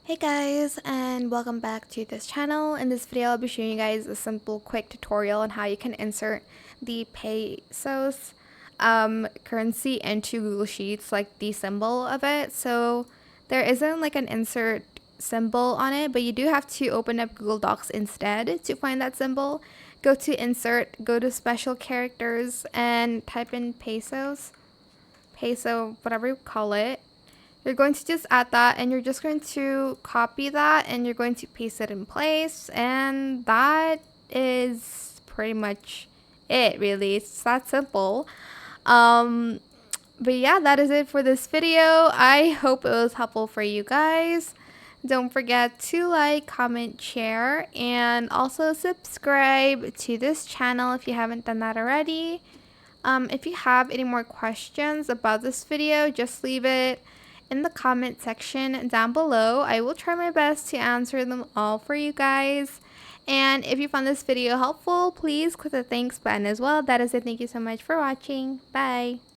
Hey guys, and welcome back to this channel. In this video I'll be showing you guys a simple quick tutorial on how you can insert the Pesos currency into Google Sheets, like the symbol of it. So there isn't like an insert symbol on it, but you do have to open up Google Docs instead to find that symbol. Go to insert, go to special characters, and type in peso, whatever you call it. You're going to just add that, and you're just going to copy that, and you're going to paste it in place, and that is pretty much it, really. It's that simple. um but yeah, that is it for this video. I hope it was helpful for you guys. Don't forget to like, comment, share, and also subscribe to this channel if you haven't done that already. If you have any more questions about this video, just leave it in the comment section down below. I will try my best to answer them all for you guys. And if you found this video helpful, please click the thanks button as well. That is it. Thank you so much for watching. Bye.